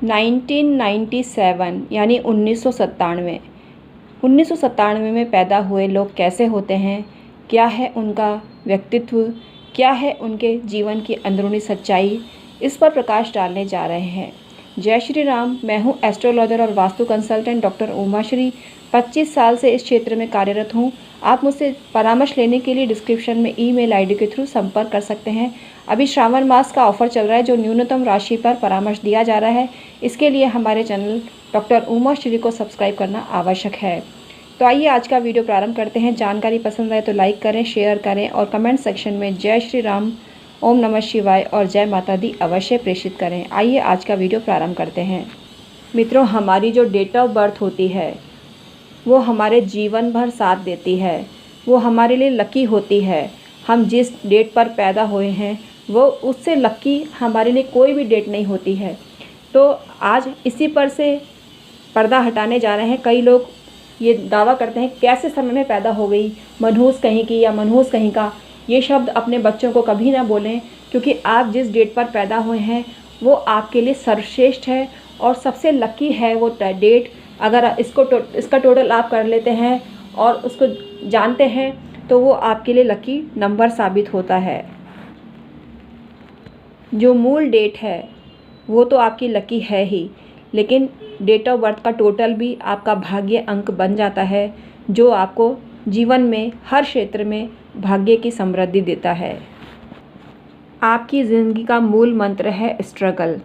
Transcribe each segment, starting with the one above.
1997 यानी 1997 में पैदा हुए लोग कैसे होते हैं, क्या है उनका व्यक्तित्व, क्या है उनके जीवन की अंदरूनी सच्चाई, इस पर प्रकाश डालने जा रहे हैं। जय श्री राम। मैं हूँ एस्ट्रोलॉजर और वास्तु कंसल्टेंट डॉक्टर उमाश्री। 25 साल से इस क्षेत्र में कार्यरत हूँ। आप मुझसे परामर्श लेने के लिए डिस्क्रिप्शन में ईमेल आईडी के थ्रू संपर्क कर सकते हैं। अभी श्रावण मास का ऑफर चल रहा है जो न्यूनतम राशि पर परामर्श दिया जा रहा है। इसके लिए हमारे चैनल डॉक्टर उमाश्री को सब्सक्राइब करना आवश्यक है। तो आइए आज का वीडियो प्रारंभ करते हैं। जानकारी पसंद आए तो लाइक करें, शेयर करें और कमेंट सेक्शन में जय श्री राम, ओम नमः शिवाय और जय माता दी अवश्य प्रेषित करें। आइए आज का वीडियो प्रारंभ करते हैं। मित्रों, हमारी जो डेट ऑफ बर्थ होती है वो हमारे जीवन भर साथ देती है। वो हमारे लिए लकी होती है। हम जिस डेट पर पैदा हुए हैं वो उससे लकी हमारे लिए कोई भी डेट नहीं होती है। तो आज इसी पर से पर्दा हटाने जा रहे हैं। कई लोग ये दावा करते हैं कैसे समय में पैदा हो गई, मनहूस कहीं की या मनहूस कहीं का। ये शब्द अपने बच्चों को कभी ना बोलें, क्योंकि आप जिस डेट पर पैदा हुए हैं वो आपके लिए सर्वश्रेष्ठ है और सबसे लकी है वो डेट। अगर इसका टोटल आप कर लेते हैं और उसको जानते हैं तो वो आपके लिए लकी नंबर साबित होता है। जो मूल डेट है वो तो आपकी लकी है ही, लेकिन डेट ऑफ बर्थ का टोटल भी आपका भाग्य अंक बन जाता है, जो आपको जीवन में हर क्षेत्र में भाग्य की समृद्धि देता है। आपकी ज़िंदगी का मूल मंत्र है स्ट्रगल,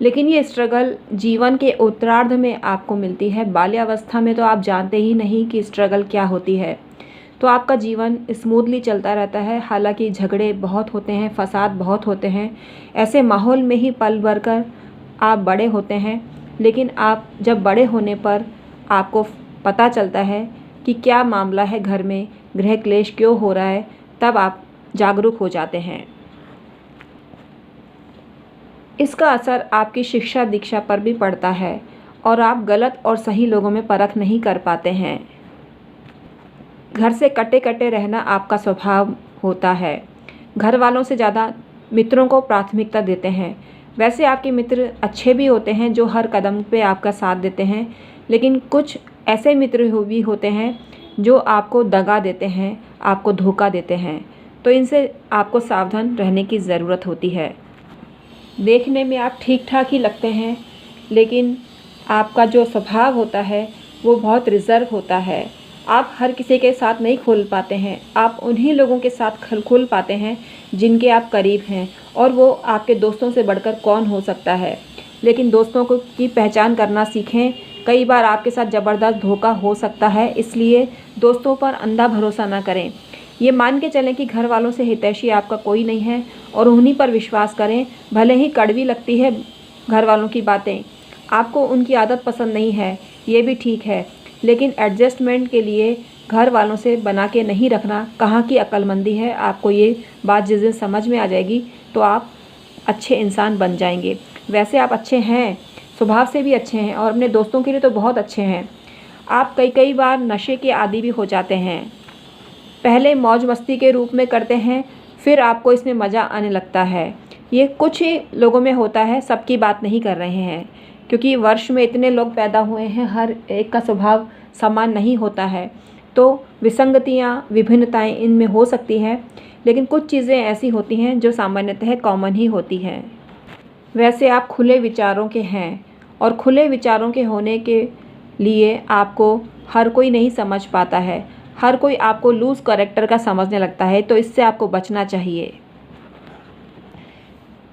लेकिन ये स्ट्रगल जीवन के उत्तरार्ध में आपको मिलती है। बाल्यावस्था में तो आप जानते ही नहीं कि स्ट्रगल क्या होती है। तो आपका जीवन स्मूथली चलता रहता है, हालांकि झगड़े बहुत होते हैं, फसाद बहुत होते हैं। ऐसे माहौल में ही पल भर कर आप बड़े होते हैं। लेकिन आप जब बड़े होने पर आपको पता चलता है कि क्या मामला है, घर में गृह क्लेश क्यों हो रहा है, तब आप जागरूक हो जाते हैं। इसका असर आपकी शिक्षा दीक्षा पर भी पड़ता है और आप गलत और सही लोगों में परख नहीं कर पाते हैं। घर से कटे कटे रहना आपका स्वभाव होता है। घर वालों से ज़्यादा मित्रों को प्राथमिकता देते हैं। वैसे आपके मित्र अच्छे भी होते हैं जो हर कदम पे आपका साथ देते हैं, लेकिन कुछ ऐसे मित्र भी होते हैं जो आपको दगा देते हैं, आपको धोखा देते हैं। तो इनसे आपको सावधान रहने की ज़रूरत होती है। देखने में आप ठीक ठाक ही लगते हैं, लेकिन आपका जो स्वभाव होता है वो बहुत रिज़र्व होता है। आप हर किसी के साथ नहीं खुल पाते हैं। आप उन्हीं लोगों के साथ खुल पाते हैं जिनके आप करीब हैं, और वो आपके दोस्तों से बढ़कर कौन हो सकता है। लेकिन दोस्तों को की पहचान करना सीखें। कई बार आपके साथ ज़बरदस्त धोखा हो सकता है, इसलिए दोस्तों पर अंधा भरोसा ना करें। ये मान के चलें कि घर वालों से हितैषी आपका कोई नहीं है और उन्हीं पर विश्वास करें। भले ही कड़वी लगती है घर वालों की बातें, आपको उनकी आदत पसंद नहीं है, ये भी ठीक है, लेकिन एडजस्टमेंट के लिए घर वालों से बना के नहीं रखना कहाँ की अक्लमंदी है। आपको ये बात जिस दिन समझ में आ जाएगी तो आप अच्छे इंसान बन जाएंगे। वैसे आप अच्छे हैं, स्वभाव से भी अच्छे हैं और अपने दोस्तों के लिए तो बहुत अच्छे हैं। आप कई बार नशे के आदी भी हो जाते हैं। पहले मौज मस्ती के रूप में करते हैं, फिर आपको इसमें मज़ा आने लगता है। ये कुछ ही लोगों में होता है, सबकी बात नहीं कर रहे हैं, क्योंकि वर्ष में इतने लोग पैदा हुए हैं, हर एक का स्वभाव समान नहीं होता है। तो विसंगतियाँ, विभिन्नताएं इनमें हो सकती हैं, लेकिन कुछ चीज़ें ऐसी होती हैं जो सामान्यतः कॉमन ही होती हैं। वैसे आप खुले विचारों के हैं और खुले विचारों के होने के लिए आपको हर कोई नहीं समझ पाता है। हर कोई आपको लूज़ कैरेक्टर का समझने लगता है, तो इससे आपको बचना चाहिए।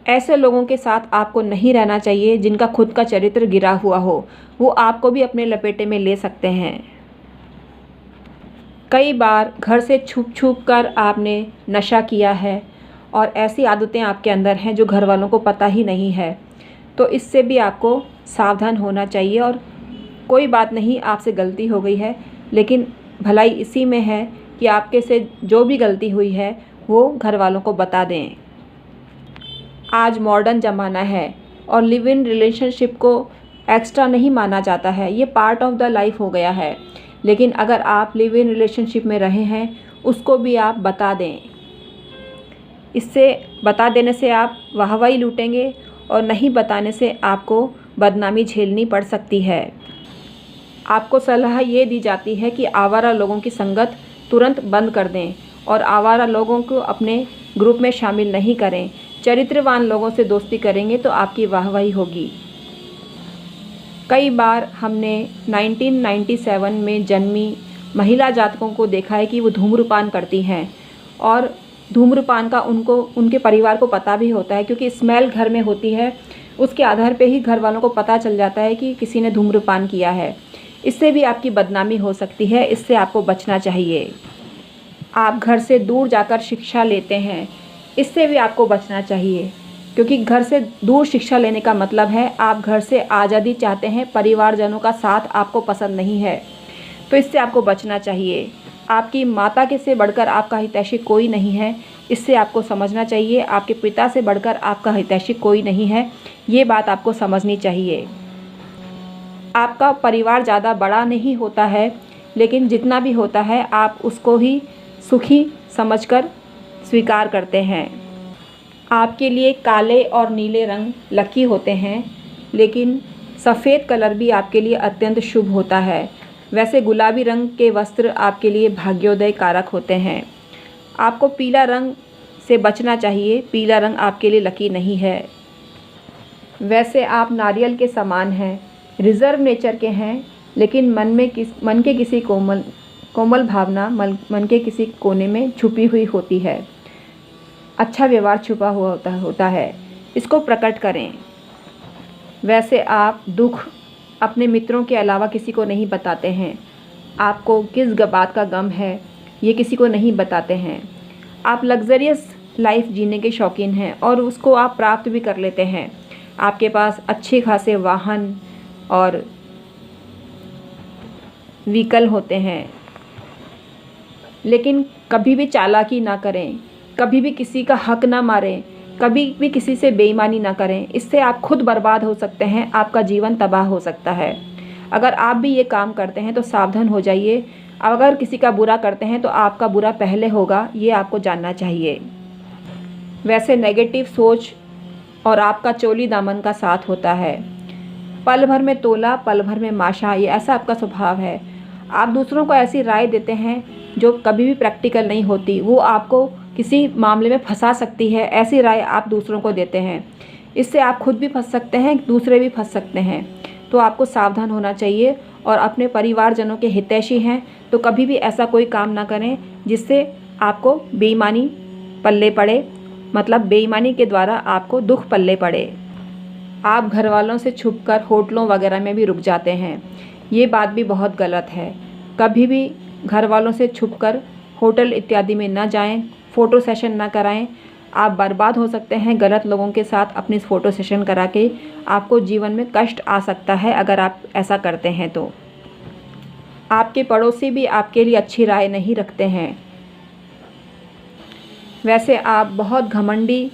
ऐसे लोगों के साथ आपको नहीं रहना चाहिए जिनका खुद का चरित्र गिरा हुआ हो। वो आपको भी अपने लपेटे में ले सकते हैं। कई बार घर से छुप छुप कर आपने नशा किया है और ऐसी आदतें आपके अंदर हैं जो घर वालों को पता ही नहीं है, तो इससे भी आपको सावधान होना चाहिए। और कोई बात नहीं, आपसे गलती हो गई है, लेकिन भलाई इसी में है कि आपके से जो भी गलती हुई है वो घर वालों को बता दें। आज मॉडर्न ज़माना है और लिव इन रिलेशनशिप को एक्स्ट्रा नहीं माना जाता है, ये पार्ट ऑफ द लाइफ हो गया है। लेकिन अगर आप लिव इन रिलेशनशिप में रहे हैं उसको भी आप बता दें। इससे बता देने से आप वाहवाही लूटेंगे और नहीं बताने से आपको बदनामी झेलनी पड़ सकती है। आपको सलाह ये दी जाती है कि आवारा लोगों की संगत तुरंत बंद कर दें और आवारा लोगों को अपने ग्रुप में शामिल नहीं करें। चरित्रवान लोगों से दोस्ती करेंगे तो आपकी वाहवाही होगी। कई बार हमने 1997 में जन्मी महिला जातकों को देखा है कि वो धूम्रपान करती हैं और धूम्रपान का उनके परिवार को पता भी होता है, क्योंकि स्मेल घर में होती है। उसके आधार पे ही घर वालों को पता चल जाता है कि किसी ने धूम्रपान किया है। इससे भी आपकी बदनामी हो सकती है, इससे आपको बचना चाहिए। आप घर से दूर जाकर शिक्षा लेते हैं, इससे भी आपको बचना चाहिए, क्योंकि घर से दूर शिक्षा लेने का मतलब है आप घर से आज़ादी चाहते हैं, परिवारजनों का साथ आपको पसंद नहीं है, तो इससे आपको बचना चाहिए। आपकी माता के से बढ़कर आपका हितैषी कोई नहीं है, इससे आपको समझना चाहिए। आपके पिता से बढ़कर आपका हितैषी कोई नहीं है, ये बात आपको समझनी चाहिए। आपका परिवार ज़्यादा बड़ा नहीं होता है, लेकिन जितना भी होता है आप उसको ही सुखी समझकर स्वीकार करते हैं। आपके लिए काले और नीले रंग लकी होते हैं, लेकिन सफ़ेद कलर भी आपके लिए अत्यंत शुभ होता है। वैसे गुलाबी रंग के वस्त्र आपके लिए भाग्योदय कारक होते हैं। आपको पीला रंग से बचना चाहिए, पीला रंग आपके लिए लकी नहीं है। वैसे आप नारियल के समान हैं, रिज़र्व नेचर के हैं, लेकिन मन के किसी कोमल भावना मन के किसी कोने में छुपी हुई होती है। अच्छा व्यवहार छुपा हुआ होता है, इसको प्रकट करें। वैसे आप दुख अपने मित्रों के अलावा किसी को नहीं बताते हैं। आपको किस बात का गम है ये किसी को नहीं बताते हैं। आप लग्जरियस लाइफ जीने के शौकीन हैं और उसको आप प्राप्त भी कर लेते हैं। आपके पास अच्छे खासे वाहन और व्हीकल होते हैं, लेकिन कभी भी चालाकी ना करें, कभी भी किसी का हक ना मारें, कभी भी किसी से बेईमानी ना करें। इससे आप खुद बर्बाद हो सकते हैं, आपका जीवन तबाह हो सकता है। अगर आप भी ये काम करते हैं तो सावधान हो जाइए। अगर किसी का बुरा करते हैं तो आपका बुरा पहले होगा, ये आपको जानना चाहिए। वैसे नेगेटिव सोच और आपका चोली दामन का साथ होता है। पल भर में तोला पल भर में माशा, ये ऐसा आपका स्वभाव है। आप दूसरों को ऐसी राय देते हैं जो कभी भी प्रैक्टिकल नहीं होती, वो आपको किसी मामले में फंसा सकती है। ऐसी राय आप दूसरों को देते हैं, इससे आप खुद भी फंस सकते हैं, दूसरे भी फंस सकते हैं। तो आपको सावधान होना चाहिए और अपने परिवारजनों के हितैषी हैं तो कभी भी ऐसा कोई काम ना करें जिससे आपको बेईमानी पल्ले पड़े, मतलब बेईमानी के द्वारा आपको दुख पल्ले पड़े। आप घर वालों से छुपकर होटलों वगैरह में भी रुक जाते हैं, ये बात भी बहुत गलत है। कभी भी घर वालों से छुपकर होटल इत्यादि में ना जाएं, फ़ोटो सेशन ना कराएं। आप बर्बाद हो सकते हैं गलत लोगों के साथ अपनी फ़ोटो सेशन करा के। आपको जीवन में कष्ट आ सकता है अगर आप ऐसा करते हैं तो। आपके पड़ोसी भी आपके लिए अच्छी राय नहीं रखते हैं। वैसे आप बहुत घमंडी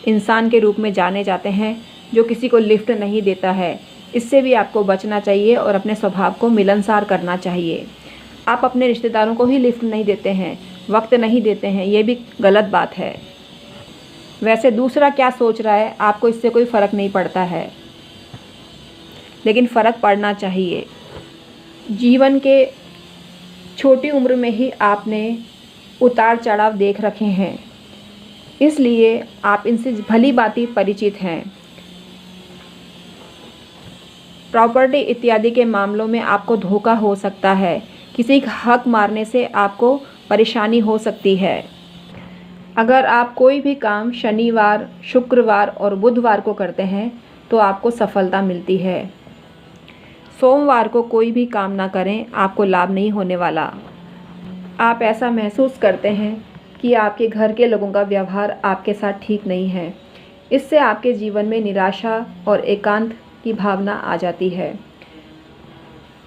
इंसान के रूप में जाने जाते हैं जो किसी को लिफ्ट नहीं देता है, इससे भी आपको बचना चाहिए और अपने स्वभाव को मिलनसार करना चाहिए। आप अपने रिश्तेदारों को ही लिफ्ट नहीं देते हैं, वक्त नहीं देते हैं, ये भी गलत बात है। वैसे दूसरा क्या सोच रहा है आपको इससे कोई फ़र्क नहीं पड़ता है, लेकिन फ़र्क पड़ना चाहिए। जीवन के छोटी उम्र में ही आपने उतार चढ़ाव देख रखे हैं, इसलिए आप इनसे भली भांति परिचित हैं। प्रॉपर्टी इत्यादि के मामलों में आपको धोखा हो सकता है, किसी का हक मारने से आपको परेशानी हो सकती है। अगर आप कोई भी काम शनिवार, शुक्रवार और बुधवार को करते हैं तो आपको सफलता मिलती है। सोमवार को कोई भी काम ना करें, आपको लाभ नहीं होने वाला। आप ऐसा महसूस करते हैं कि आपके घर के लोगों का व्यवहार आपके साथ ठीक नहीं है, इससे आपके जीवन में निराशा और एकांत की भावना आ जाती है।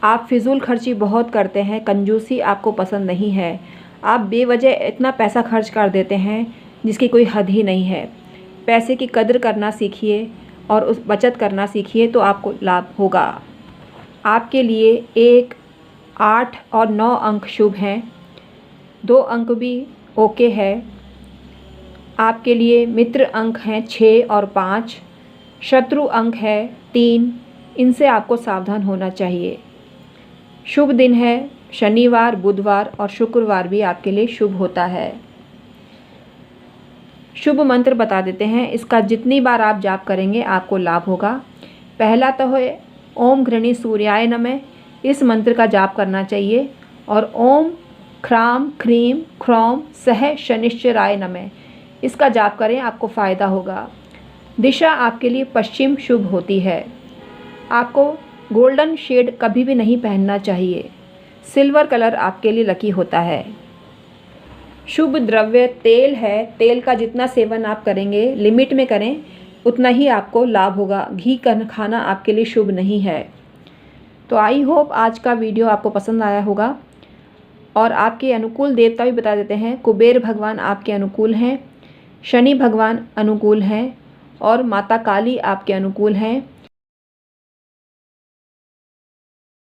आप फिजूल खर्ची बहुत करते हैं, कंजूसी आपको पसंद नहीं है। आप बेवजह इतना पैसा खर्च कर देते हैं जिसकी कोई हद ही नहीं है। पैसे की कदर करना सीखिए और उस बचत करना सीखिए तो आपको लाभ होगा। आपके लिए 1, 8 और 9 अंक शुभ हैं, 2 अंक भी ओके है। आपके लिए मित्र अंक हैं 6 और 5, शत्रु अंक है 3, इनसे आपको सावधान होना चाहिए। शुभ दिन है शनिवार, बुधवार और शुक्रवार भी आपके लिए शुभ होता है। शुभ मंत्र बता देते हैं, इसका जितनी बार आप जाप करेंगे आपको लाभ होगा। पहला तो है ओम घृणी सूर्याय नमः, इस मंत्र का जाप करना चाहिए। और ओम ख्राम ख्रीम ख्रौम सह शनिश्चराय नमः, इसका जाप करें, आपको फ़ायदा होगा। दिशा आपके लिए पश्चिम शुभ होती है। आपको गोल्डन शेड कभी भी नहीं पहनना चाहिए। सिल्वर कलर आपके लिए लकी होता है। शुभ द्रव्य तेल है। तेल का जितना सेवन आप करेंगे लिमिट में करें, उतना ही आपको लाभ होगा। घी का खाना आपके लिए शुभ नहीं है। तो आई होप आज का वीडियो आपको पसंद आया होगा। और आपके अनुकूल देवता भी बता देते हैं। कुबेर भगवान आपके अनुकूल हैं, शनि भगवान अनुकूल हैं और माता काली आपके अनुकूल हैं।